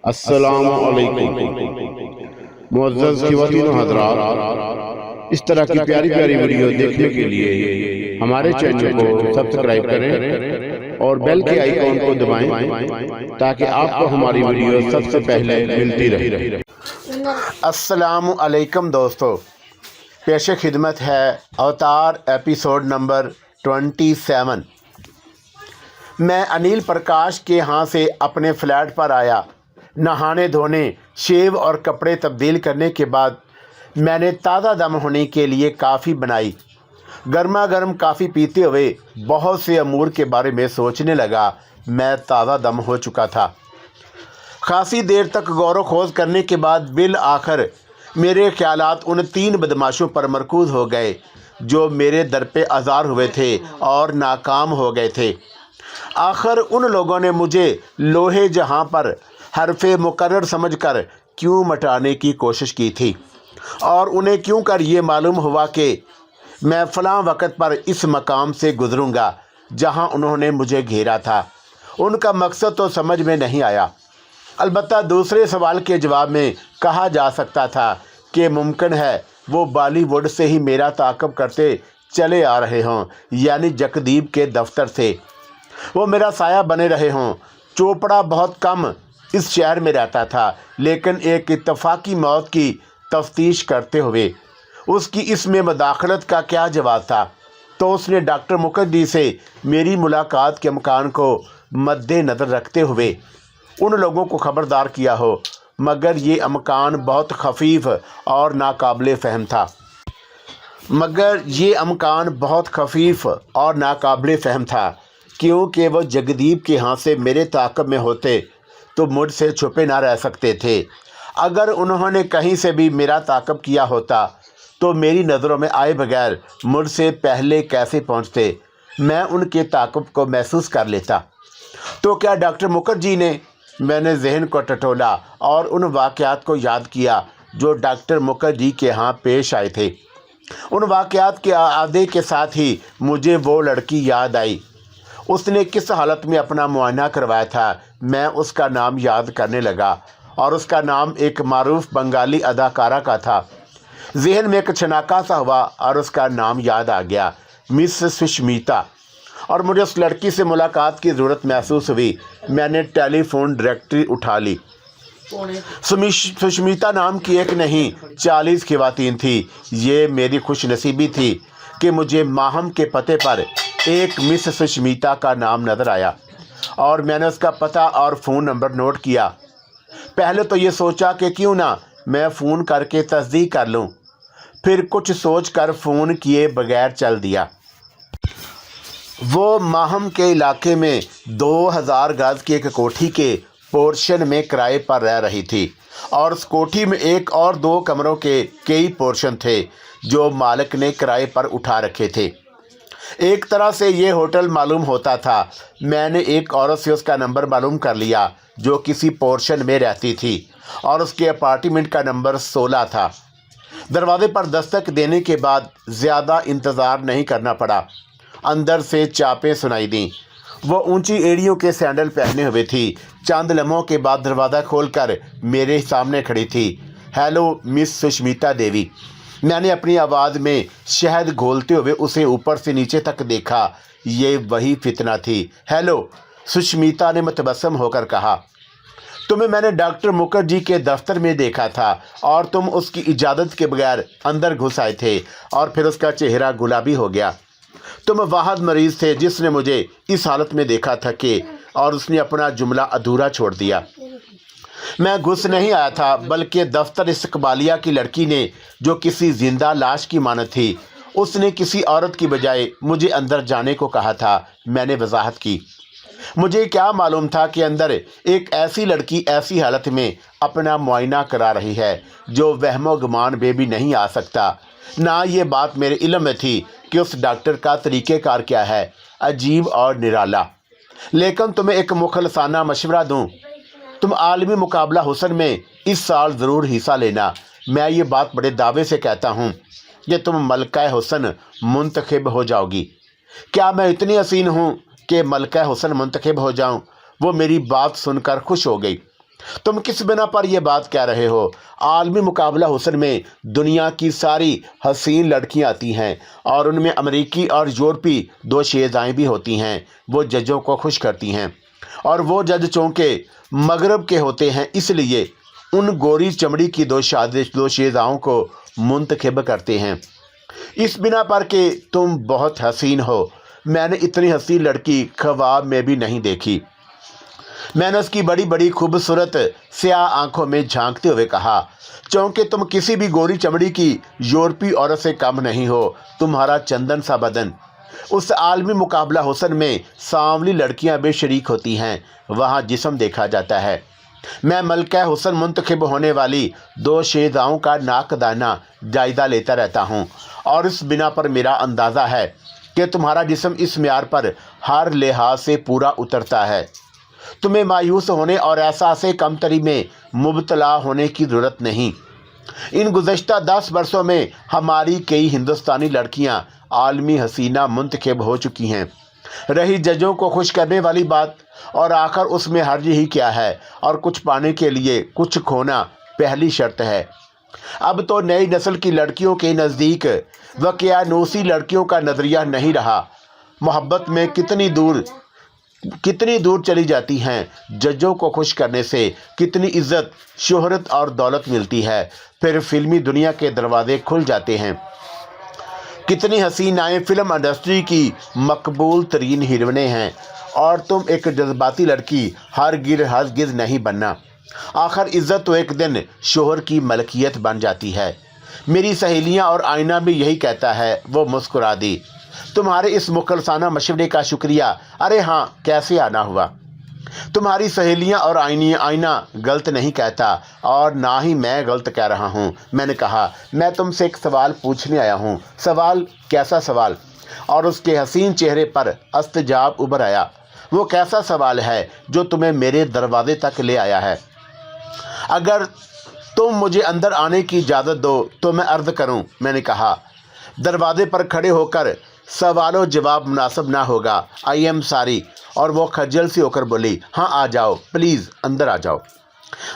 السلام علیکم معزز خواتین و حضرات، اس طرح کی پیاری پیاری ویڈیو دیکھنے کے لیے ہمارے چینل کو سبسکرائب کریں اور بیل کے آئیکن کو دبائیں تاکہ آپ کو ہماری ویڈیو سب سے پہلے ملتی رہے۔ السلام علیکم دوستو، پیش خدمت ہے اوتار ایپیسوڈ نمبر 27۔ میں انیل پرکاش کے ہاں سے اپنے فلیٹ پر آیا۔ نہانے دھونے، شیو اور کپڑے تبدیل کرنے کے بعد میں نے تازہ دم ہونے کے لیے کافی بنائی۔ گرما گرم کافی پیتے ہوئے بہت سے امور کے بارے میں سوچنے لگا۔ میں تازہ دم ہو چکا تھا۔ خاصی دیر تک غور و خوض کرنے کے بعد بالآخر میرے خیالات ان 3 بدماشوں پر مرکوز ہو گئے جو میرے در پہ آزار ہوئے تھے اور ناکام ہو گئے تھے۔ آخر ان لوگوں نے مجھے لوہے جہاں پر حرف مقرر سمجھ کر کیوں مٹانے کی کوشش کی تھی، اور انہیں کیوں کر یہ معلوم ہوا کہ میں فلاں وقت پر اس مقام سے گزروں گا جہاں انہوں نے مجھے گھیرا تھا۔ ان کا مقصد تو سمجھ میں نہیں آیا۔ البتہ دوسرے سوال کے جواب میں کہا جا سکتا تھا کہ ممکن ہے وہ بالی ووڈ سے ہی میرا تعاقب کرتے چلے آ رہے ہوں، یعنی جگدیپ کے دفتر سے وہ میرا سایہ بنے رہے ہوں۔ چوپڑا بہت کم اس شہر میں رہتا تھا، لیکن ایک اتفاقی موت کی تفتیش کرتے ہوئے اس کی اس میں مداخلت کا کیا جواز تھا؟ تو اس نے ڈاکٹر مکھرجی سے میری ملاقات کے امکان کو مد نظر رکھتے ہوئے ان لوگوں کو خبردار کیا ہو، مگر یہ امکان بہت خفیف اور ناقابل فہم تھا، کیونکہ وہ جگدیپ کے ہاں سے میرے تعاقب میں ہوتے تو مجھ سے چھپے نہ رہ سکتے تھے۔ اگر انہوں نے کہیں سے بھی میرا تعاقب کیا ہوتا تو میری نظروں میں آئے بغیر مجھ سے پہلے کیسے پہنچتے؟ میں ان کے تعاقب کو محسوس کر لیتا۔ تو کیا ڈاکٹر مکھرجی نے؟ میں نے ذہن کو ٹٹولا اور ان واقعات کو یاد کیا جو ڈاکٹر مکھرجی کے ہاں پیش آئے تھے۔ ان واقعات کے اعادے کے ساتھ ہی مجھے وہ لڑکی یاد آئی۔ اس نے کس حالت میں اپنا معائنہ کروایا تھا؟ میں اس کا نام یاد کرنے لگا، اور اس کا نام ایک معروف بنگالی اداکارہ کا تھا۔ ذہن میں ایک چھناکا سا ہوا اور اس کا نام یاد آ گیا، مس سشمیتا، اور مجھے اس لڑکی سے ملاقات کی ضرورت محسوس ہوئی۔ میں نے ٹیلی فون ڈائریکٹری اٹھا لی۔ سشمیتا نام کی ایک نہیں 40 خواتین تھی۔ یہ میری خوش نصیبی تھی کہ مجھے ماہم کے پتے پر ایک مس سشمیتا کا نام نظر آیا، اور میں نے اس کا پتہ اور فون نمبر نوٹ کیا۔ پہلے تو یہ سوچا کہ کیوں نہ میں فون کر کے تصدیق کر لوں، پھر کچھ سوچ کر فون کیے بغیر چل دیا۔ وہ ماہم کے علاقے میں 2000 گز کی ایک کوٹھی کے پورشن میں کرائے پر رہ رہی تھی، اور اس کوٹھی میں ایک اور 2 کمروں کے کئی پورشن تھے جو مالک نے کرائے پر اٹھا رکھے تھے۔ ایک طرح سے یہ ہوٹل معلوم ہوتا تھا۔ میں نے ایک عورت سے اس کا نمبر معلوم کر لیا جو کسی پورشن میں رہتی تھی، اور اس کے اپارٹمنٹ کا نمبر 16 تھا۔ دروازے پر دستک دینے کے بعد زیادہ انتظار نہیں کرنا پڑا۔ اندر سے چاپیں سنائی دیں۔ وہ اونچی ایڑیوں کے سینڈل پہنے ہوئے تھی۔ چند لمحوں کے بعد دروازہ کھول کر میرے سامنے کھڑی تھی۔ ہیلو مس سشمیتا دیوی۔ میں نے اپنی آواز میں شہد گھولتے ہوئے اسے اوپر سے نیچے تک دیکھا۔ یہ وہی فتنہ تھی۔ ہیلو، سشمیتا نے متبسم ہو کر کہا۔ تمہیں میں نے ڈاکٹر مکھرجی کے دفتر میں دیکھا تھا، اور تم اس کی اجازت کے بغیر اندر گھس آئے تھے، اور پھر اس کا چہرہ گلابی ہو گیا۔ تم واحد مریض تھے جس نے مجھے اس حالت میں دیکھا تھا کہ، اور اس نے اپنا جملہ ادھورا چھوڑ دیا۔ میں گھس نہیں آیا تھا، بلکہ دفتر استقبالیہ کی لڑکی نے جو کسی زندہ لاش کی مانند تھی، اس نے کسی عورت کی بجائے مجھے اندر جانے کو کہا تھا۔ میں نے وضاحت کی۔ مجھے کیا معلوم تھا کہ اندر ایک ایسی لڑکی ایسی حالت میں اپنا معائنہ کرا رہی ہے جو وہم و گمان میں بھی نہیں آ سکتا۔ نہ یہ بات میرے علم میں تھی کہ اس ڈاکٹر کا طریقہ کار کیا ہے، عجیب اور نرالا۔ لیکن تمہیں ایک مخلصانہ مشورہ دوں، تم عالمی مقابلہ حسن میں اس سال ضرور حصہ لینا۔ میں یہ بات بڑے دعوے سے کہتا ہوں کہ تم ملکہ حسن منتخب ہو جاؤ گی۔ کیا میں اتنی حسین ہوں کہ ملکہ حسن منتخب ہو جاؤں؟ وہ میری بات سن کر خوش ہو گئی۔ तुम किस बिना पर यह बात कह रहे हो? आलमी मुकाबला हुस्न में दुनिया की सारी हसीन लड़कियां आती हैं और उनमें अमेरिकी और यूरोपी 2 शेज़ाएँ भी होती हैं। वो जजों को खुश करती हैं और वो जज चूँकि मगरब के होते हैं इसलिए उन गोरी चमड़ी की 2 शेज़ाओं को मुंतखब करते हैं। इस बिना पर कि तुम बहुत हसीन हो, मैंने इतनी हसीन लड़की ख्वाब में भी नहीं देखी। मैंने उसकी बड़ी बड़ी खूबसूरत स्याह आंखों में झांकते हुए कहा, चूँकि तुम किसी भी गोरी चमड़ी की यूरोपी औरत से कम नहीं हो, तुम्हारा चंदन सा बदन। उस आलमी मुकाबला हुस्न में सांवली लड़कियां भी शरीक होती हैं, वहाँ जिस्म देखा जाता है। मैं मलका हुस्न मुंतखब होने वाली 2 शेज़ाओं का नाकदाना जायज़ा लेता रहता हूँ और इस बिना पर मेरा अंदाज़ा है कि तुम्हारा जिस्म इस म्यार पर हर लिहाज से पूरा उतरता है। तुम्हें मायूस होने और एहसास कमतरी में मुबतला होने की ज़रूरत नहीं। इन गुज़श्ता 10 बरसों में हमारी कई हिंदुस्तानी लड़कियां आलमी हसीना मुंतखब हो चुकी हैं। रही जजों को खुश करने वाली बात, और आखिर उसमें हर्ज ही क्या है, और कुछ पाने के लिए कुछ खोना पहली शर्त है। अब तो नई नस्ल की लड़कियों के नज़दीक वक़ियानूसी लड़कियों का नज़रिया नहीं रहा। मोहब्बत में कितनी दूर चली जाती हैं। जजों को खुश करने से कितनी इज्जत, शोहरत और दौलत मिलती है। फिर फिल्मी दुनिया के दरवाजे खुल जाते हैं। कितनी हसीनाएं फिल्म इंडस्ट्री की मकबूल तरीन हीरोइनें हैं, और तुम एक जज्बाती लड़की हरगिज़ नहीं बनना। आखिर इज्जत तो एक दिन शोहर की मलकियत बन जाती है। मेरी सहेलियां और आईना भी यही कहता है। वो मुस्कुरा दी। तुम्हारे इस मुखलसाना मशवरे का शुक्रिया। अरे हाँ, कैसे आना हुआ। तुम्हारी सहेलियां और आईना गलत नहीं कहता, और ना ही मैं गलत कह रहा हूँ। मैंने कहा, मैं तुमसे एक सवाल पूछने आया हूँ। सवाल? कैसा सवाल? और उसके हसीन चेहरे पर अस्तजाब उभर आया। वो कैसा सवाल है जो तुम्हें मेरे दरवाजे तक ले आया है? अगर तुम मुझे अंदर आने की इजाज़त दो तो मैं अर्ज़ करूं। मैंने कहा, दरवाजे पर खड़े होकर सवालों जवाब मुनासिब ना होगा। I am sorry. और वो खज्जल सी होकर बोली, हाँ आ जाओ, प्लीज़ अंदर आ जाओ।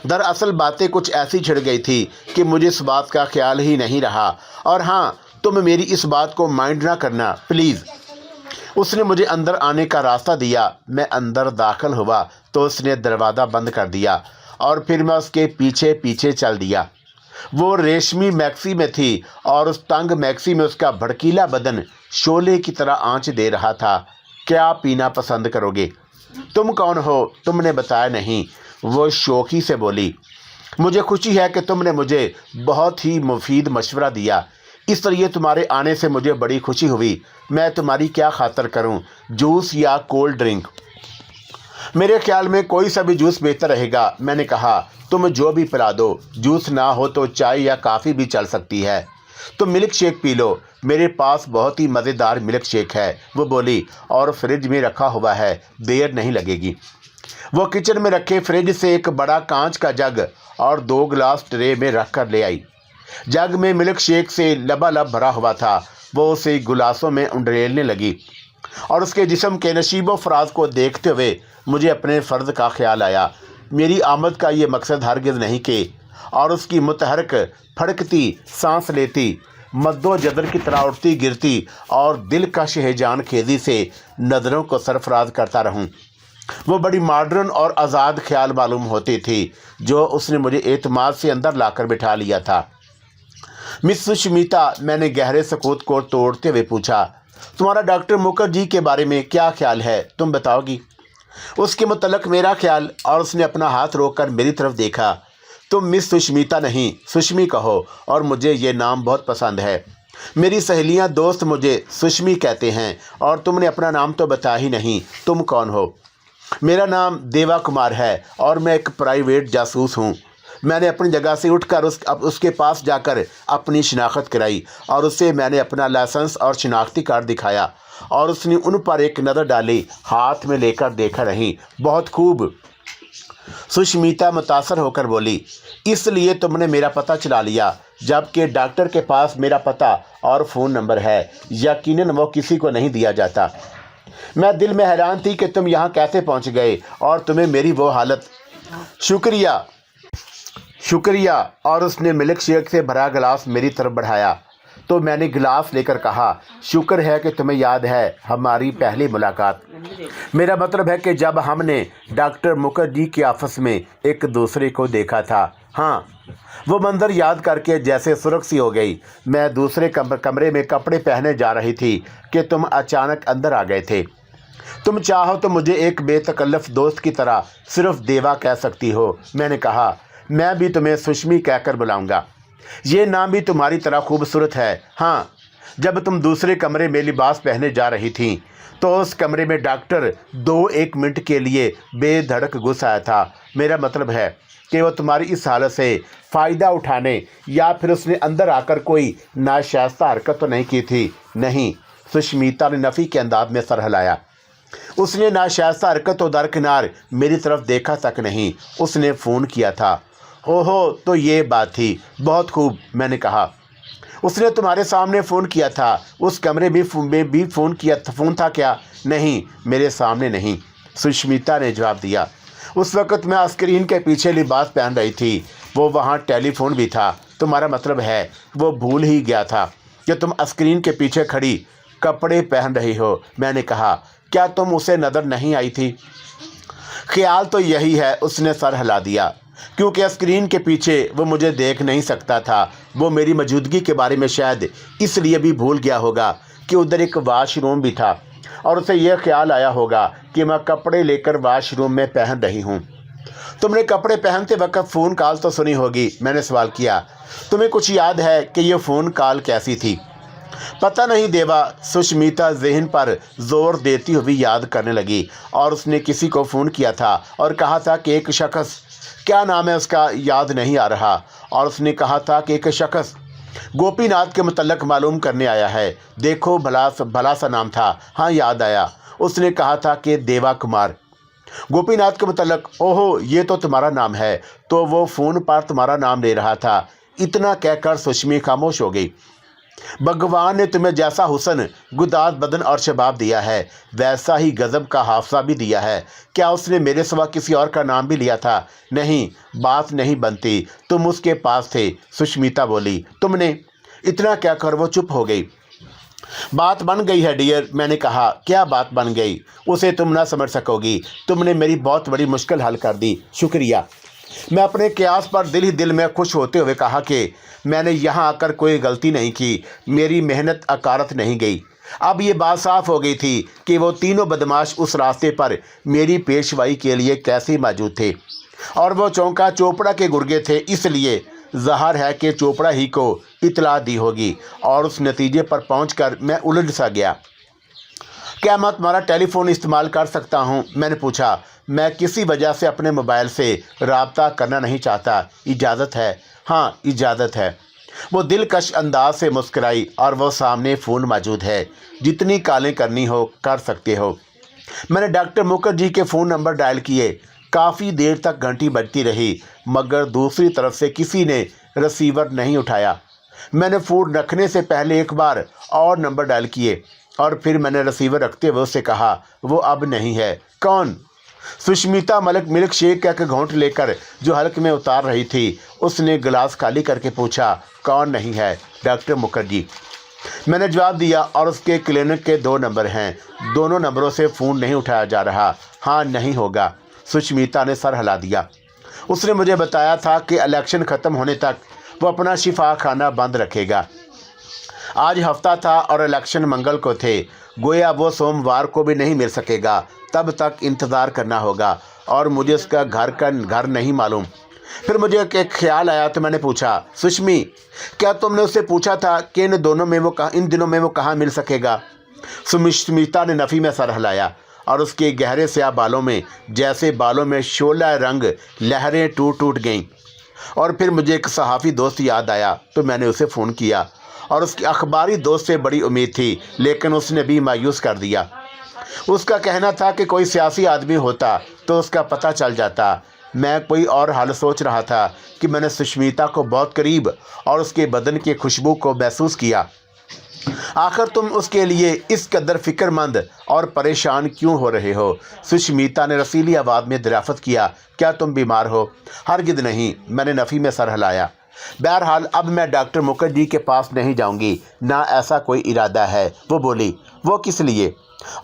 दरअसल बातें कुछ ऐसी छिड़ गई थी कि मुझे इस बात का ख्याल ही नहीं रहा। और हाँ, तुम मेरी इस बात को माइंड ना करना प्लीज़। उसने मुझे अंदर आने का रास्ता दिया। मैं अंदर दाखिल हुआ तो उसने दरवाज़ा बंद कर दिया और फिर मैं उसके पीछे पीछे चल दिया। वो रेशमी मैक्सी में थी और उस तंग मैक्सी में उसका भड़कीला बदन शोले की तरह आंच दे रहा था। क्या पीना पसंद करोगे? तुम कौन हो? तुमने बताया नहीं। वो शौकी से बोली, मुझे खुशी है कि तुमने मुझे बहुत ही मुफीद मशवरा दिया, इसलिए तुम्हारे आने से मुझे बड़ी खुशी हुई। मैं तुम्हारी क्या खातर करूं? जूस या कोल्ड ड्रिंक? मेरे ख्याल में कोई सा भी जूस बेहतर रहेगा। मैंने कहा, तुम जो भी पिला दो। जूस ना हो तो चाय या काफ़ी भी चल सकती है। तुम मिल्क शेक पी लो, मेरे पास बहुत ही मज़ेदार मिल्क शेक है। वो बोली, और फ्रिज में रखा हुआ है, देर नहीं लगेगी। वो किचन में रखे फ्रिज से एक बड़ा कांच का जग और 2 गिलास ट्रे में रख कर ले आई। जग में मिल्क शेक से लबालब भरा हुआ था। वो उसे गिलासों में उंडेलने लगी और उसके जिस्म के नशीबो फराज को देखते हुए मुझे अपने फ़र्ज़ का ख्याल आया। मेरी आमद का ये मकसद हरगिज़ नहीं कि, और उसकी मुतहरक फड़कती सांस लेती, मद्दो-जदर की तरह उठती गिरती और दिल का शहजान खेजी से नज़रों को सरफराज करता रहूं। वो बड़ी मॉडर्न और आज़ाद ख्याल मालूम होती थी, जो उसने मुझे एतमाद से अंदर लाकर बिठा लिया था। मिस सुष्मिता, मैंने गहरे सकूत को तोड़ते हुए पूछा, तुम्हारा डॉक्टर मुखर्जी के बारे में क्या ख्याल है? तुम बताओगी? उसके मुतल्लक मेरा ख्याल। और उसने अपना हाथ रोककर मेरी तरफ देखा। तुम मिस सुष्मिता नहीं, सुष्मी कहो, और मुझे ये नाम बहुत पसंद है। मेरी सहेलियां दोस्त मुझे सुष्मी कहते हैं, और तुमने अपना नाम तो बताया ही नहीं। तुम कौन हो? मेरा नाम देवा कुमार है और मैं एक प्राइवेट जासूस हूँ। मैंने अपनी जगह से उठकर उसके पास जाकर अपनी शिनाख्त कराई और उससे मैंने अपना लाइसेंस और शिनाख्ती कार्ड दिखाया, और उसने उन पर एक नज़र डाली, हाथ में लेकर देखा रही। बहुत खूब। सुष्मिता मुतासर होकर बोली, इसलिए तुमने मेरा पता चला लिया, जबकि डॉक्टर के पास मेरा पता और फ़ोन नंबर है। यकीनन वो किसी को नहीं दिया जाता। मैं दिल में हैरान थी कि तुम यहाँ कैसे पहुँच गए और तुम्हें मेरी वो हालत। शुक्रिया शुक्रिया। और उसने मिल्क शेक से भरा गिलास मेरी तरफ बढ़ाया तो मैंने गिलास लेकर कहा, शुक्र है कि तुम्हें याद है हमारी पहली मुलाकात। मेरा मतलब है कि जब हमने डॉक्टर मुखर्जी के ऑफिस में एक दूसरे को देखा था। हाँ, वो मंजर याद करके जैसे सुर्ख सी हो गई। मैं दूसरे कमरे में कपड़े पहने जा रही थी कि तुम अचानक अंदर आ गए थे। तुम चाहो तो मुझे एक बेतकल्लफ दोस्त की तरह सिर्फ देवा कह सकती हो। मैंने कहा, मैं भी तुम्हें सुषमी कहकर बुलाऊंगा। ये नाम भी तुम्हारी तरह खूबसूरत है। हाँ, जब तुम दूसरे कमरे में लिबास पहने जा रही थी तो उस कमरे में डॉक्टर 1 मिनट के लिए बेधड़क घुस आया था। मेरा मतलब है कि वो तुम्हारी इस हालत से फ़ायदा उठाने या फिर उसने अंदर आकर कोई नाशाइस्ता हरकत तो नहीं की थी। नहीं, सुष्मिता ने नफ़ी के अंदाज में सर हिलाया। उसने नाशाइस्ता हरकत तो दरकिनार मेरी तरफ देखा तक नहीं। उसने फ़ोन किया था। ओहो, तो ये बात थी। बहुत खूब, मैंने कहा। उसने तुम्हारे सामने फ़ोन किया था। उस कमरे में भी फ़ोन किया था। फ़ोन था क्या? नहीं, मेरे सामने नहीं, सुष्मिता ने जवाब दिया। उस वक़्त मैं स्क्रीन के पीछे लिबास पहन रही थी। वो वहाँ टेलीफोन भी था। तुम्हारा मतलब है वो भूल ही गया था कि तुम स्क्रीन के पीछे खड़ी कपड़े पहन रही हो। मैंने कहा, क्या तुम उसे नज़र नहीं आई थी? ख्याल तो यही है। उसने सर हिला दिया। क्योंकि स्क्रीन के पीछे वो मुझे देख नहीं सकता था। वो मेरी मौजूदगी के बारे में शायद इसलिए भी भूल गया होगा कि उधर एक वाशरूम भी था और उसे यह ख्याल आया होगा कि मैं कपड़े लेकर वाशरूम में पहन रही हूँ। तुमने कपड़े पहनते वक्त फ़ोन कॉल तो सुनी होगी। मैंने सवाल किया। तुम्हें कुछ याद है कि यह फ़ोन कॉल कैसी थी? पता नहीं देवा। सुष्मिता जहन पर जोर देती हुई याद करने लगी। और उसने किसी को फ़ोन किया था और कहा था कि एक शख्स, क्या नाम है उसका याद नहीं आ रहा, और उसने कहा था कि एक शख्स गोपीनाथ के मुतल्लक मालूम करने आया है। देखो, भला सा नाम था। हाँ, याद आया। उसने कहा था कि देवा कुमार। गोपीनाथ के मुतल्लक? ओहो, ये तो तुम्हारा नाम है। तो वो फ़ोन पर तुम्हारा नाम ले रहा था। इतना कहकर सुषमी खामोश हो गई। भगवान ने तुम्हें जैसा हुस्न, गुदाद बदन और शबाब दिया है, वैसा ही गज़ब का हाफसा भी दिया है। क्या उसने मेरे सिवा किसी और का नाम भी लिया था? नहीं, बात नहीं बनती। तुम उसके पास थे, सुष्मिता बोली। तुमने? इतना कहकर वो चुप हो गई। बात बन गई है डियर, मैंने कहा। क्या बात बन गई? उसे तुम ना समझ सकोगी। तुमने मेरी बहुत बड़ी मुश्किल हल कर दी। शुक्रिया। मैं अपने कयास पर दिल ही दिल में खुश होते हुए कहा कि मैंने यहाँ आकर कोई गलती नहीं की। मेरी मेहनत अकारत नहीं गई। अब ये बात साफ हो गई थी कि वो तीनों बदमाश उस रास्ते पर मेरी पेशवाई के लिए कैसे मौजूद थे, और वो चौंका चोपड़ा के गुर्गे थे। इसलिए ज़ाहिर है कि चोपड़ा ही को इतला दी होगी, और उस नतीजे पर पहुंचकर मैं उलझ सा गया। क्या मैं तुम्हारा टेलीफोन इस्तेमाल कर सकता हूं? मैंने पूछा। मैं किसी वजह से अपने मोबाइल से रब्ता करना नहीं चाहता। इजाज़त है? हाँ, इजाज़त है। वो दिलकश अंदाज से मुस्कराई। और वो सामने फ़ोन मौजूद है। जितनी कॉलें करनी हो कर सकते हो। मैंने डॉक्टर मुखर्जी के फ़ोन नंबर डायल किए। काफ़ी देर तक घंटी बजती रही, मगर दूसरी तरफ से किसी ने रिसीवर नहीं उठाया। मैंने फ़ोन रखने से पहले एक बार और नंबर डायल किए, और फिर मैंने रिसीवर रखते हुए उससे कहा, वो अब नहीं है। कौन? सुष्मिता मिल्क शेक का घोंट लेकर जो हल्क में उतार रही थी। उसने गिलास खाली करके पूछा, कौन नहीं है? डॉक्टर मुखर्जी। मैंने जवाब दिया। और उसके क्लिनिक के 2 नंबर हैं। दोनों नंबरों से फ़ोन नहीं उठाया जा रहा। हाँ, नहीं होगा। सुष्मिता ने सर हिला दिया। उसने मुझे बताया था कि इलेक्शन ख़त्म होने तक वो अपना शिफा खाना बंद रखेगा। आज हफ्ता था और इलेक्शन मंगल को थे। गोया वो सोमवार को भी नहीं मिल सकेगा। तब तक इंतज़ार करना होगा, और मुझे उसका घर नहीं मालूम। फिर मुझे एक ख्याल आया तो मैंने पूछा, सुष्मी, क्या तुमने उससे पूछा था कि इन दिनों में वो कहाँ मिल सकेगा? सुष्मिता ने नफ़ी में सर हिलाया, और उसके गहरे स्याह बालों में जैसे बालों में शोला रंग लहरें टूट गईं। और फिर मुझे एक सहाफ़ी दोस्त याद आया तो मैंने उसे फ़ोन किया, और उसकी अखबारी दोस्त से बड़ी उम्मीद थी, लेकिन उसने भी मायूस कर दिया। उसका कहना था कि कोई सियासी आदमी होता तो उसका पता चल जाता। मैं कोई और हाल सोच रहा था कि मैंने सुष्मिता को बहुत करीब और उसके बदन की खुशबू को महसूस किया। आखिर तुम उसके लिए इस कदर फिक्रमंद और परेशान क्यों हो रहे हो? सुष्मिता ने रसीली आवाज़ में दरियाफ्त किया। क्या तुम बीमार हो? हरगिज़ नहीं, मैंने नफ़ी में सर हिलाया। बहरहाल अब मैं डॉक्टर मुखर्जी के पास नहीं जाऊंगी, ना ऐसा कोई इरादा है। वो बोली। वो किस लिए?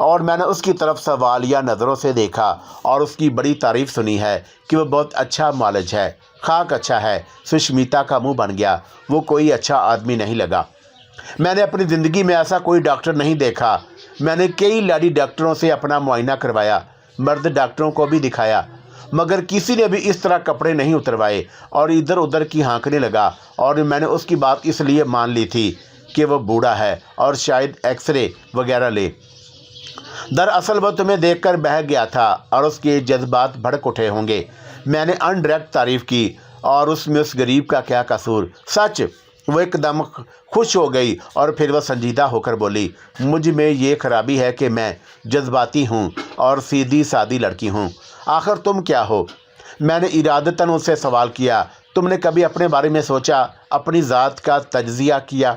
और मैंने उसकी तरफ सवालिया नज़रों से देखा और उसकी बड़ी तारीफ़ सुनी है कि वो बहुत अच्छा मालिज है। खाक अच्छा है। सुष्मिता का मुंह बन गया। वो कोई अच्छा आदमी नहीं लगा। मैंने अपनी ज़िंदगी में ऐसा कोई डॉक्टर नहीं देखा। मैंने कई लेडी डॉक्टरों से अपना मुआयना करवाया, मर्द डॉक्टरों को भी दिखाया, मगर किसी ने भी इस तरह कपड़े नहीं उतरवाए और इधर उधर की हाँकने लगा। और मैंने उसकी बात इसलिए मान ली थी कि वो बूढ़ा है और शायद एक्सरे वगैरह ले। दरअसल वो तुम्हें देखकर बह गया था और उसके जज्बात भड़क उठे होंगे। मैंने अनडायरेक्ट तारीफ़ की। और उसमें उस गरीब का क्या कसूर? सच। वो एकदम खुश हो गई और फिर वह संजीदा होकर बोली, मुझ में ये खराबी है कि मैं जज्बाती हूँ और सीधी सादी लड़की हूँ। आखिर तुम क्या हो? मैंने इरादतन उससे सवाल किया। तुमने कभी अपने बारे में सोचा, अपनी ज़ात का तज्ज़िया किया?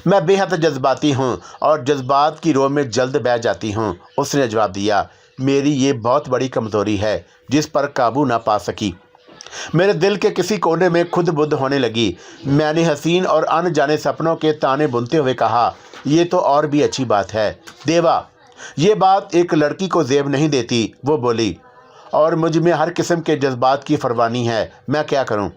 मैं बेहद जज्बाती हूँ और जज्बात की रो में जल्द बह जाती हूँ, उसने जवाब दिया। मेरी ये बहुत बड़ी कमज़ोरी है जिस पर काबू ना पा सकी। मेरे दिल के किसी कोने में खुद बुद्ध होने लगी। मैंने हसीन और अनजाने सपनों के ताने बुनते हुए कहा, ये तो और भी अच्छी बात है देवा। ये बात एक लड़की को ज़ेब नहीं देती। वो बोली। और मुझ में हर किस्म के जज्बात की फरवानी है, मैं क्या करूं?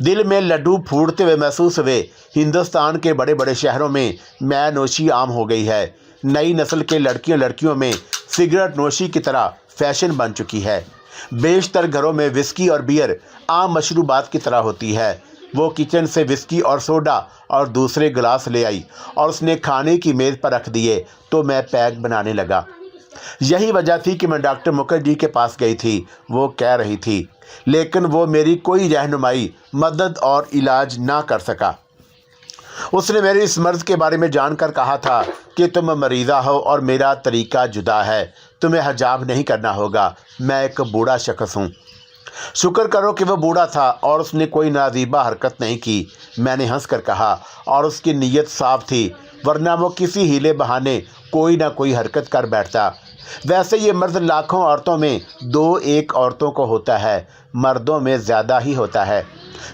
दिल में लड्डू फूटते हुए महसूस हुए। हिंदुस्तान के बड़े बड़े शहरों में मै नोशी आम हो गई है। नई नस्ल के लड़कियों में सिगरेट नोशी की तरह फैशन बन चुकी है। बेशतर घरों में विस्की और बियर आम मशरूबात की तरह होती है। वो किचन से विस्की और सोडा और दूसरे गिलास ले आई और उसने खाने की मेज़ पर रख दिए तो मैं पैक बनाने लगा। यही वजह थी कि मैं डॉक्टर मुखर्जी के पास गई थी। वो कह रही थी, लेकिन वो मेरी कोई रहनुमाई, मदद और इलाज ना कर सका। उसने मेरे इस मर्ज़ के बारे में जानकर कहा था कि तुम मरीज़ा हो और मेरा तरीका जुदा है, तुम्हें हिजाब नहीं करना होगा। मैं एक बूढ़ा शख्स हूँ। शुक्र करो कि वह बूढ़ा था और उसने कोई नाजीबा हरकत नहीं की, मैंने हंस कर कहा। और उसकी नीयत साफ थी, वरना वो किसी हीले बहाने कोई ना कोई हरकत कर बैठता। वैसे ये मर्द लाखों औरतों में 2-1 औरतों को होता है, मर्दों में ज़्यादा ही होता है,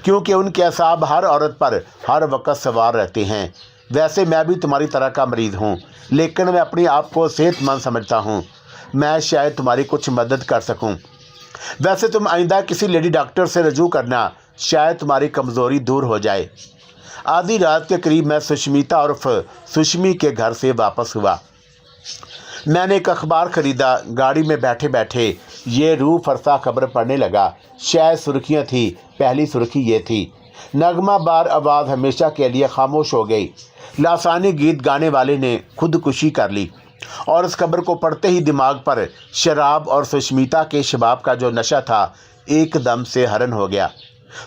क्योंकि उनके असाब हर औरत पर हर वक्त सवार रहते हैं। वैसे मैं भी तुम्हारी तरह का मरीज़ हूँ, लेकिन मैं अपने आप को सेहतमंद समझता हूँ। मैं शायद तुम्हारी कुछ मदद कर सकूँ। वैसे तुम आइंदा किसी लेडी डॉक्टर से रजू करना, शायद तुम्हारी कमज़ोरी दूर हो जाए। आधी रात के करीब मैं सुष्मिता उर्फ सुष्मी के घर से वापस हुआ। मैंने एक अखबार ख़रीदा। गाड़ी में बैठे बैठे ये रूह फरसा खबर पढ़ने लगा। शायद सुर्खियाँ थी। पहली सुर्खी ये थी, नगमा बार आवाज़ हमेशा के लिए खामोश हो गई। लासानी गीत गाने वाले ने खुदकुशी कर ली। और इस खबर को पढ़ते ही दिमाग पर शराब और सुष्मिता के शबाब का जो नशा था एकदम से हरण हो गया।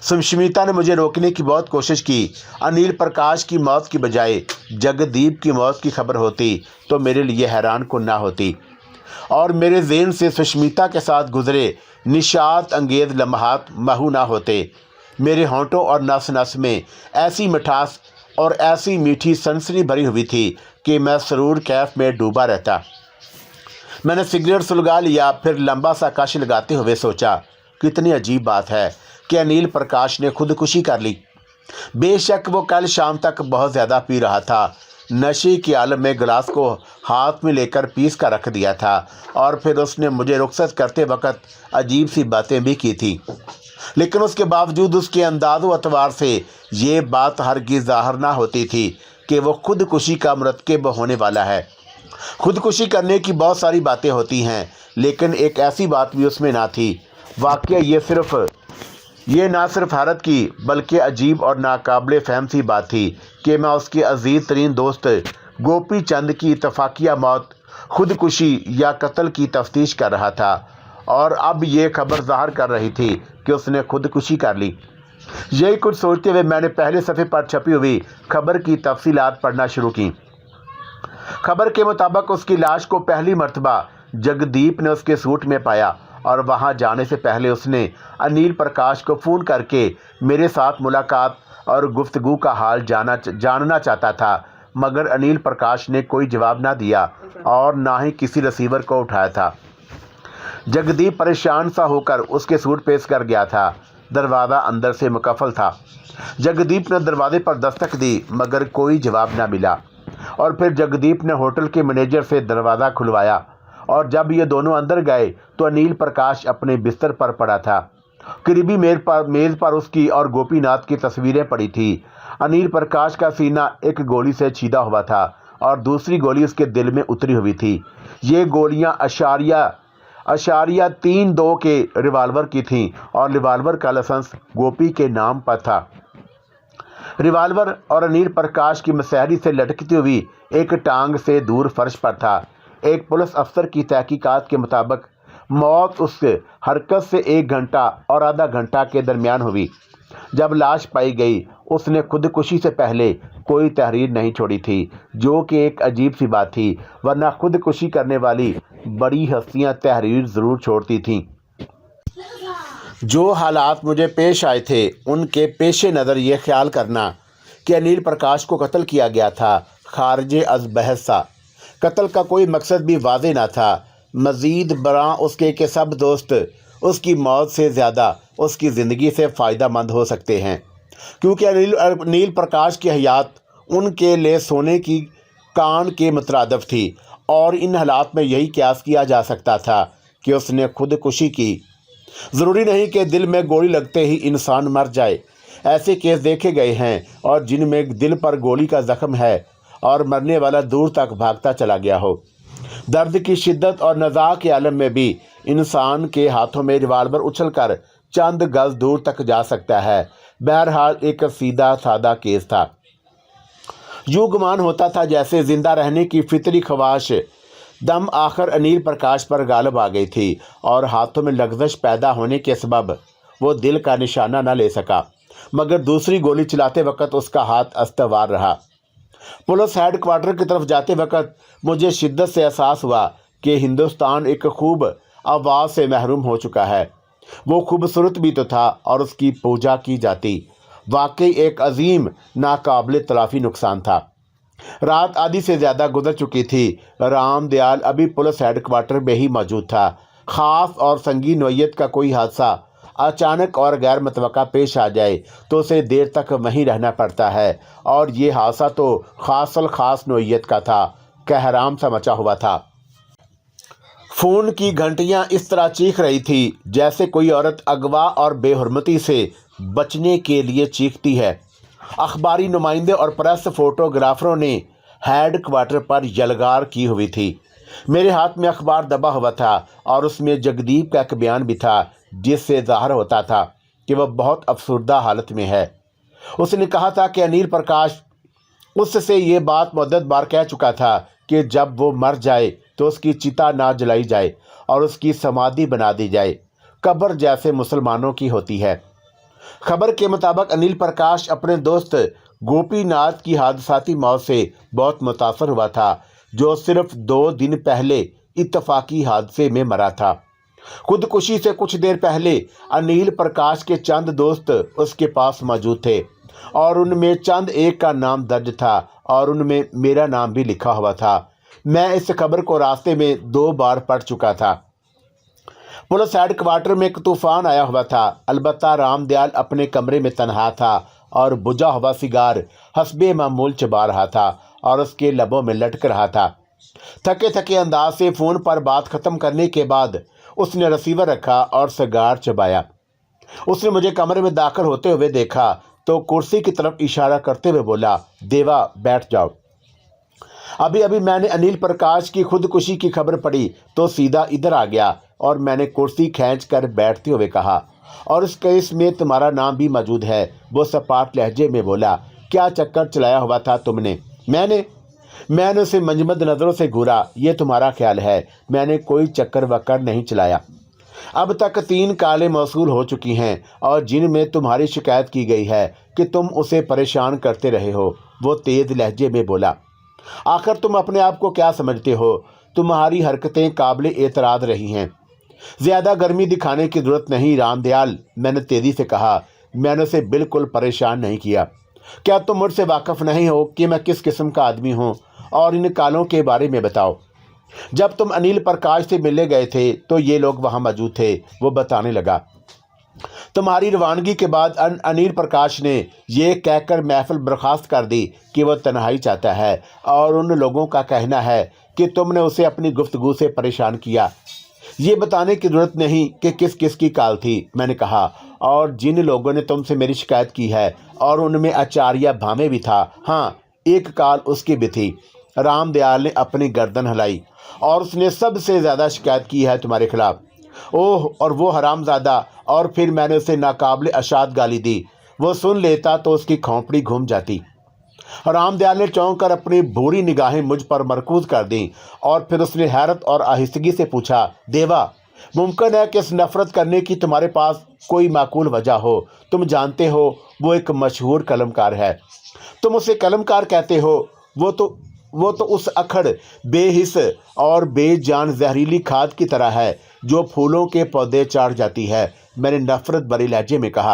सुष्मिता ने मुझे रोकने की बहुत कोशिश की। अनिल प्रकाश की मौत की बजाय जगदीप की मौत की खबर होती तो मेरे लिए हैरान कुन ना होती। और मेरे ज़हन से सुष्मिता के साथ गुजरे निशात अंगेज़ लम्हात महू ना होते। मेरे होंठों और नस नस में ऐसी मिठास और ऐसी मीठी सनसनी भरी हुई थी कि मैं सरूर कैफ में डूबा रहता। मैंने सिगरेट सुलगा लिया, फिर लंबा सा कश लगाते हुए सोचा, कितनी अजीब बात है कि अनिल प्रकाश ने खुदकुशी कर ली। बेशक वो कल शाम तक बहुत ज़्यादा पी रहा था। नशे के आलम में गिलास को हाथ में लेकर पीस कर रख दिया था और फिर उसने मुझे रुखसत करते वक्त अजीब सी बातें भी की थी। लेकिन उसके बावजूद उसके अंदाज़ व अतवार से ये बात हरगिज़ ज़ाहिर ना होती थी कि वो खुदकुशी का मुरतकब होने वाला है। खुदकुशी करने की बहुत सारी बातें होती हैं, लेकिन एक ऐसी बात भी उसमें ना थी। वाक़या ये ना सिर्फ हैरत की बल्कि अजीब और नाकाबिले फ़हम सी बात थी कि मैं उसके अजीज़ तरीन दोस्त गोपी चंद की इत्तफाकिया मौत, खुदकुशी या कत्ल की तफ्तीश कर रहा था और अब ये खबर ज़ाहिर कर रही थी कि उसने खुदकुशी कर ली। यही कुछ सोचते हुए मैंने पहले सफ़े पर छपी हुई खबर की तफसीलात पढ़ना शुरू की। खबर के मुताबिक उसकी लाश को पहली मर्तबा जगदीप ने उसके सूट में पाया और वहां जाने से पहले उसने अनिल प्रकाश को फ़ोन करके मेरे साथ मुलाकात और गुफ्तगू का हाल जानना चाहता था, मगर अनिल प्रकाश ने कोई जवाब ना दिया और ना ही किसी रिसीवर को उठाया था। जगदीप परेशान सा होकर उसके सूटकेस कर गया था। दरवाज़ा अंदर से मुकफ़ल था। जगदीप ने दरवाजे पर दस्तक दी मगर कोई जवाब ना मिला और फिर जगदीप ने होटल के मैनेजर से दरवाज़ा खुलवाया और जब ये दोनों अंदर गए तो अनिल प्रकाश अपने बिस्तर पर पड़ा था। करीबी मेज़ पर उसकी और गोपीनाथ की तस्वीरें पड़ी थी। अनिल प्रकाश का सीना एक गोली से छीदा हुआ था और दूसरी गोली उसके दिल में उतरी हुई थी। ये गोलियां अशारिया 3-2 के रिवाल्वर की थीं और रिवाल्वर का लाइसेंस गोपी के नाम पर था। रिवाल्वर और अनिल प्रकाश की मसहरी से लटकती हुई एक टांग से दूर फर्श पर था। एक पुलिस अफसर की तहकीकात के मुताबिक मौत उस हरकत से 1 घंटा और आधा घंटा के दरमियान हुई। जब लाश पाई गई उसने खुदकुशी से पहले कोई तहरीर नहीं छोड़ी थी, जो कि एक अजीब सी बात थी, वरना खुदकुशी करने वाली बड़ी हस्तियां तहरीर ज़रूर छोड़ती थीं। जो हालात मुझे पेश आए थे उनके पेश नज़र ये ख्याल करना कि अनिल प्रकाश को कत्ल किया गया था खारिज अज़ बहस था। कत्ल का कोई मकसद भी वाज़ेह ना था। मज़ीद बरां उसके के सब दोस्त उसकी मौत से ज़्यादा उसकी ज़िंदगी से फ़ायदा मंद हो सकते हैं, क्योंकि अनिल प्रकाश की हयात उनके लिए सोने की कान के मुतरादिफ थी और इन हालात में यही क़यास किया जा सकता था कि उसने खुदकुशी की। ज़रूरी नहीं कि दिल में गोली लगते ही इंसान मर जाए। ऐसे केस देखे गए हैं और जिनमें दिल पर गोली का ज़ख्म है और मरने वाला दूर तक भागता चला गया हो। दर्द की शिद्दत और नज़ा के आलम में भी इंसान के हाथों में रिवाल्वर उछलकर चंद गज दूर तक जा सकता है। बहरहाल एक सीधा सादा केस था। यूँ गुमान होता था जैसे ज़िंदा रहने की फितरी ख्वाहिश दम आखिर अनिल प्रकाश पर गालिब आ गई थी और हाथों में लग्जश पैदा होने के सबब वो दिल का निशाना न ले सका, मगर दूसरी गोली चलाते वक्त उसका हाथ अस्तवार रहा। पुलिस हेडक्वार्टर की तरफ जाते वक्त मुझे शिद्दत से एहसास हुआ कि हिंदुस्तान एक खूब आवाज़ से महरूम हो चुका है। वो खूबसूरत भी तो था और उसकी पूजा की जाती। वाकई एक अजीम नाकाबिल तलाफ़ी नुकसान था। रात आधी से ज़्यादा गुजर चुकी थी। राम दयाल अभी पुलिस हेडक्वार्टर में ही मौजूद था। ख़ास और संगीन नोयत का कोई हादसा अचानक और गैर मुतवक्का पेश आ जाए तो उसे देर तक वहीं रहना पड़ता है, और ये हादसा तो ख़ास नोयत का था। कहराम सा मचा हुआ था। फ़ोन की घंटियां इस तरह चीख रही थी जैसे कोई औरत अगवा और बेहुरमती से बचने के लिए चीखती है। अखबारी नुमाइंदे और प्रेस फोटोग्राफरों ने हेडक्वार्टर पर यलगार की हुई थी। मेरे हाथ में अखबार दबा हुआ था और उसमें जगदीप का एक बयान भी था, जिससे ज़ाहिर होता था कि वह बहुत अफसरदा हालत में है। उसने कहा था कि अनिल प्रकाश उससे ये बात मुद्दत बार कह चुका था कि जब वो मर जाए तो उसकी चिता ना जलाई जाए और उसकी समाधि बना दी जाए, कब्र जैसे मुसलमानों की होती है। खबर के मुताबिक अनिल प्रकाश अपने दोस्त गोपीनाथ की हादसाती मौत से बहुत मुतासर हुआ था, जो सिर्फ 2 दिन पहले इत्तफाकी हादसे में मरा था। खुदकुशी से कुछ देर पहले अनिल प्रकाश के चंद दोस्त उसके पास मौजूद थे और उनमें चंद एक का नाम दर्ज था और उनमें मेरा नाम भी लिखा हुआ था। मैं इस खबर को रास्ते में 2 बार पढ़ चुका था। पुलिस हेडक्वार्टर में एक तूफान आया हुआ था। अलबत्ता राम दयाल अपने कमरे में तन्हा था और बुझा हुआ सिगार हस्बे मामूल चबा रहा था और उसके लबों में लटक रहा था। थके थके अंदाज से फ़ोन पर बात ख़त्म करने के बाद उसने रिसीवर रखा और सिगार चबाया। उसने मुझे कमरे में दाखिल होते हुए देखा तो कुर्सी की तरफ इशारा करते हुए बोला, देवा बैठ जाओ। अभी अभी मैंने अनिल प्रकाश की खुदकुशी की खबर पढ़ी तो सीधा इधर आ गया और मैंने कुर्सी खींच कर बैठते हुए कहा, और इस केस में तुम्हारा नाम भी मौजूद है। वो सपाट लहजे में बोला, क्या चक्कर चलाया हुआ था तुमने? मैंने उसे मंजमद नज़रों से घूरा। ये तुम्हारा ख्याल है, मैंने कोई चक्कर वक्कर नहीं चलाया। अब तक 3 कालें मौसूल हो चुकी हैं और जिनमें तुम्हारी शिकायत की गई है कि तुम उसे परेशान करते रहे हो। वो तेज़ लहजे में बोला, आखिर तुम अपने आप को क्या समझते हो? तुम्हारी हरकतें काबिल एतराज़ रही हैं। ज़्यादा गर्मी दिखाने की ज़रूरत नहीं राम दयाल, मैंने तेज़ी से कहा। मैंने उसे बिल्कुल परेशान नहीं किया। क्या तुम मुझसे वाकिफ नहीं हो कि मैं किस किस्म का आदमी हूँ, और इन कालों के बारे में बताओ। जब तुम अनिल प्रकाश से मिलने गए थे तो ये लोग वहाँ मौजूद थे। वो बताने लगा, तुम्हारी रवानगी के बाद अनिल प्रकाश ने ये कहकर महफिल बर्खास्त कर दी कि वह तन्हाई चाहता है, और उन लोगों का कहना है कि तुमने उसे अपनी गुफ्तगू से परेशान किया। ये बताने की जरूरत नहीं कि किस किस की कॉल थी, मैंने कहा, और जिन लोगों ने तुमसे मेरी शिकायत की है, और उनमें आचार्य भामे भी था। हाँ, एक कॉल उसकी भी थी। रामदयाल ने अपनी गर्दन हिलाई, और उसने सबसे ज़्यादा शिकायत की है तुम्हारे खिलाफ। ओह, और वो हरामजादा। और फिर मैंने उसे नाकाबिल अशाद गाली दी। वो सुन लेता तो उसकी खोपड़ी घूम जाती। रामदयाल ने चौंक कर अपनी बुरी निगाहें मुझ पर मरकूज कर दी, और फिर उसने हैरत और आहिस्तगी से पूछा, देवा, मुमकिन है कि इस नफरत करने की तुम्हारे पास कोई माकूल वजह हो? तुम जानते हो वो एक मशहूर कलमकार है। तुम उसे कलमकार कहते हो। वो तो उस अखड़, बेहिस और बेजान जहरीली खाद की तरह है जो फूलों के पौधे चाट जाती है, मैंने नफरत भरे लहजे में कहा।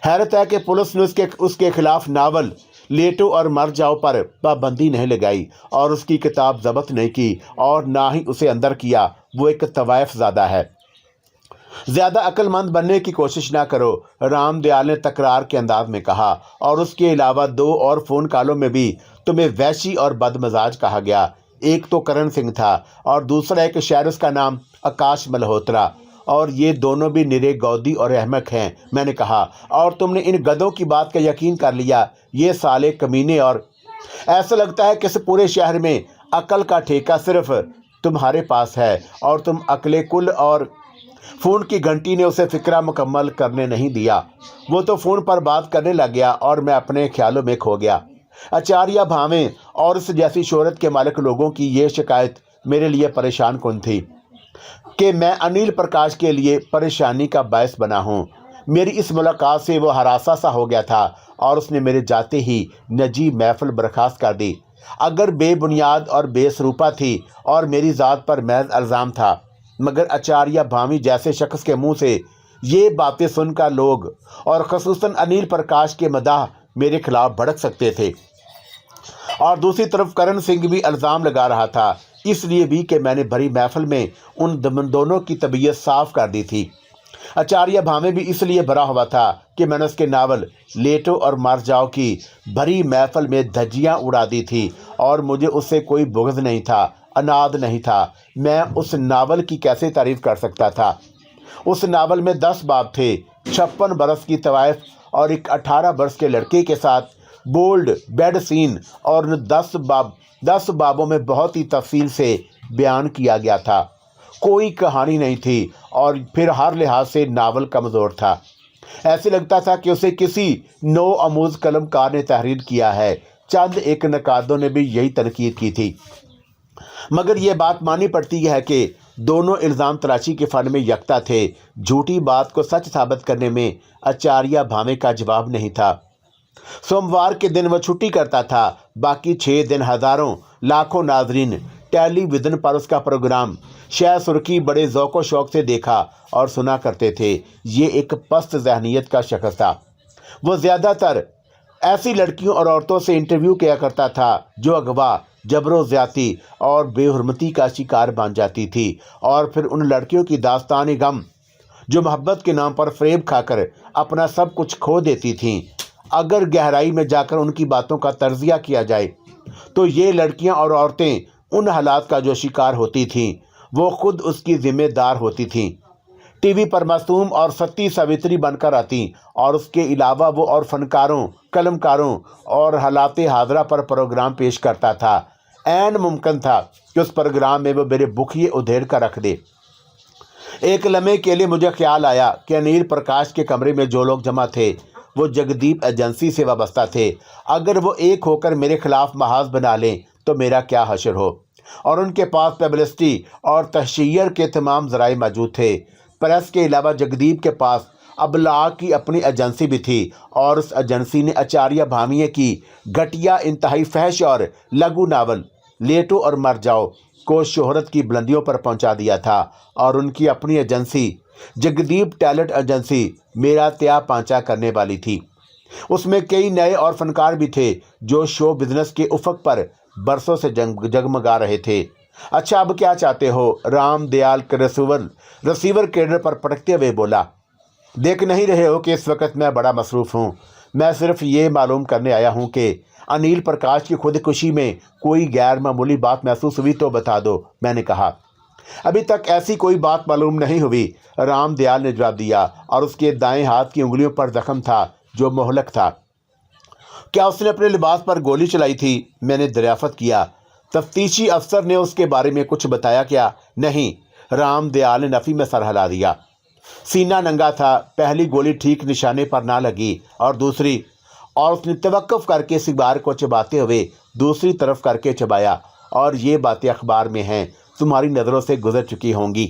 हैरत है कि पुलिस ने उसके खिलाफ नावल लेटो और मर जाओ पर पाबंदी नहीं लगाई, और उसकी किताब जब्त नहीं की, और ना ही उसे अंदर किया। वो एक तवायफ ज़्यादा है। ज़्यादा अक्लमंद बनने की कोशिश ना करो, रामदयाल ने तकरार के अंदाज में कहा, और उसके अलावा 2 और फ़ोन कॉलों में भी तुम्हें वैशी और बदमजाज कहा गया। एक तो करण सिंह था, और दूसरा एक शहर, उसका नाम आकाश मल्होत्रा, और ये दोनों भी निरे गौदी और अहमक हैं, मैंने कहा। और तुमने इन गधों की बात का यकीन कर लिया। ये साले कमीने, और ऐसा लगता है कि इस पूरे शहर में अकल का ठेका सिर्फ तुम्हारे पास है, और तुम अकले कुल। और फ़ोन की घंटी ने उसे फिक्रा मुकम्मल करने नहीं दिया। वो तो फ़ोन पर बात करने लग गया, और मैं अपने ख्यालों में खो गया। आचार्य भावे और इस जैसी शोहरत के मालिक लोगों की ये शिकायत मेरे लिए परेशान कौन थी कि मैं अनिल प्रकाश के लिए परेशानी का बायस बना हूँ। मेरी इस मुलाकात से वो हरासा सा हो गया था, और उसने मेरे जाते ही नजी महफिल बर्खास्त कर दी। अगर बेबुनियाद और बेसरूपा थी, और मेरी ज़ात पर महज इल्ज़ाम था, मगर आचार्य भामी जैसे शख्स के मुंह से ये बातें सुनकर लोग, और ख़ुसूसन अनिल प्रकाश के मदाह, मेरे खिलाफ भड़क सकते थे। और दूसरी तरफ करण सिंह भी इल्ज़ाम लगा रहा था, इसलिए भी कि मैंने भरी महफिल में उन दोनों की तबीयत साफ कर दी थी। आचार्य भामे भी इसलिए भरा हुआ था कि मैंने उसके नावल लेटो और मर जाओ की भरी महफिल में धज्जियाँ उड़ा दी थी, और मुझे उससे कोई बुग़्ज़ नहीं था, अनाद नहीं था। मैं उस नावल की कैसे तारीफ़ कर सकता था? उस नावल में 10 बाब थे। 56 बरस की तवायफ और एक 18 बरस के लड़के के साथ बोल्ड बेड सीन, और 10 बाबों में बहुत ही तफसील से बयान किया गया था। कोई कहानी नहीं थी, और फिर हर लिहाज से नावल कमज़ोर था। ऐसे लगता था कि उसे किसी नो आमूज़ कलमकार ने तहरीर किया है। चंद एक नकादों ने भी यही तनकीद की थी, मगर यह बात माननी पड़ती है कि दोनों इल्ज़ाम तराशी के फ़न में यकता थे। झूठी बात को सच साबित करने में आचार्य भामे का जवाब नहीं था। सोमवार के दिन वह छुट्टी करता था। बाकी 6 दिन हज़ारों लाखों नाजरीन टेलीविज़न पर उसका प्रोग्राम शाह सुर्खी बड़े ज़ौक़ शौक़ से देखा और सुना करते थे। ये एक पस्त ज़हनियत का शख्स था। वो ज़्यादातर ऐसी लड़कियों और औरतों से इंटरव्यू किया करता था जो अगवा, जबरो ज़्यादती और बेहुरमती का शिकार बन जाती थी, और फिर उन लड़कियों की दास्तान गम जो मोहब्बत के नाम पर फ़रेब खाकर अपना सब कुछ खो देती थीं। अगर गहराई में जाकर उनकी बातों का तर्जिया किया जाए तो ये लड़कियां और औरतें उन हालात का जो शिकार होती थीं, वो खुद उसकी ज़िम्मेदार होती थीं। टीवी पर मासूम और सती सावित्री बनकर आती, और उसके अलावा वो और फनकारों, कलमकारों और हालात हाजरा पर प्रोग्राम पेश करता था। ऐन मुमकिन था कि उस प्रोग्राम में वो मेरे बुखिए उधेड़ कर रख दे। एक लम्हे के लिए मुझे ख्याल आया कि अनिल प्रकाश के कमरे में जो लोग जमा थे वो जगदीप एजेंसी से वाबस्ता थे। अगर वो एक होकर मेरे खिलाफ महाज बना लें तो मेरा क्या हशर हो। और उनके पास पब्लिसिटी और तशहीर के तमाम ज़राए मौजूद थे। प्रेस के अलावा जगदीप के पास अबलाग की अपनी एजेंसी भी थी, और उस एजेंसी ने आचार्य भामिये की घटिया इंतहाई फहश और लघु नावल लेटो और मर जाओ को शोहरत की बुलंदियों पर पहुंचा दिया था। और उनकी अपनी एजेंसी जगदीप टैलेंट एजेंसी मेरा त्या पांचा करने वाली थी। اس میں کئی نئے اور فنکار بھی تھے جو شو بزنس کے افق پر برسوں سے جگمگا رہے تھے۔ اچھا اب کیا چاہتے ہو؟ رام دیال ریسیور کیڈر پر پٹکتے ہوئے بولا۔ دیکھ نہیں رہے ہو کہ اس وقت میں بڑا مصروف ہوں؟ میں صرف یہ معلوم کرنے آیا ہوں کہ انیل پرکاش کی خودکشی میں کوئی غیر معمولی بات محسوس ہوئی تو بتا دو، میں نے کہا۔ ابھی تک ایسی کوئی بات معلوم نہیں ہوئی، رام دیال نے جواب دیا، اور اس کے دائیں ہاتھ کی انگلیوں پر زخم تھا جو مہلک تھا۔ کیا اس نے اپنے لباس پر گولی چلائی تھی؟ میں نے دریافت کیا۔ تفتیشی افسر نے اس کے بارے میں کچھ بتایا کیا؟ نہیں، رام دیال نے نفی میں سر ہلا دیا۔ سینہ ننگا تھا، پہلی گولی ٹھیک نشانے پر نہ لگی اور دوسری، اور اس نے توقف کر کے سگار کو چباتے ہوئے دوسری طرف کر کے چبایا، اور یہ باتیں اخبار میں ہیں، تمہاری نظروں سے گزر چکی ہوں گی۔